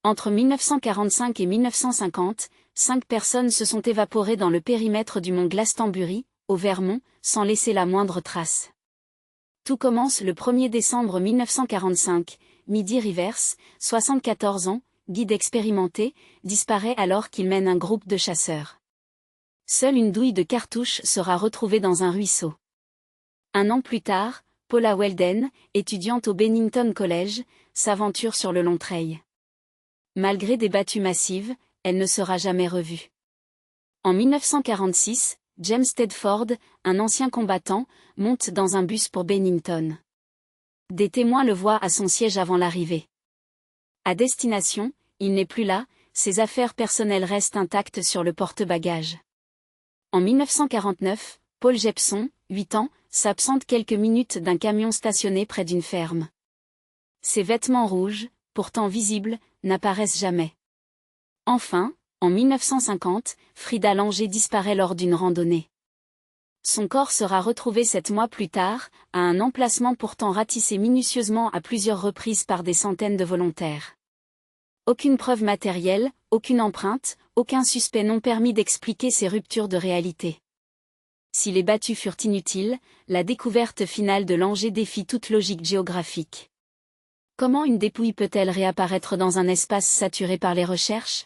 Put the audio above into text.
Entre 1945 et 1950, 5 personnes se sont évaporées dans le périmètre du mont Glastonbury, au Vermont, sans laisser la moindre trace. Tout commence le 1er décembre 1945, Midi Rivers, 74 ans, guide expérimenté, disparaît alors qu'il mène un groupe de chasseurs. Seule une douille de cartouche sera retrouvée dans un ruisseau. Un an plus tard, Paula Weldon, étudiante au Bennington College, s'aventure sur le long trail. Malgré des battues massives, elle ne sera jamais revue. En 1946, James Tedford, un ancien combattant, monte dans un bus pour Bennington. Des témoins le voient à son siège avant l'arrivée. À destination, il n'est plus là, ses affaires personnelles restent intactes sur le porte-bagages. En 1949, Paul Jepson, 8 ans, s'absente quelques minutes d'un camion stationné près d'une ferme. Ses vêtements rouges, pourtant visibles, n'apparaissent jamais. Enfin, en 1950, Frida Langer disparaît lors d'une randonnée. Son corps sera retrouvé 7 mois plus tard, à un emplacement pourtant ratissé minutieusement à plusieurs reprises par des centaines de volontaires. Aucune preuve matérielle, aucune empreinte, aucun suspect n'ont permis d'expliquer ces ruptures de réalité. Si les battues furent inutiles, la découverte finale de Langer défie toute logique géographique. Comment une dépouille peut-elle réapparaître dans un espace saturé par les recherches ?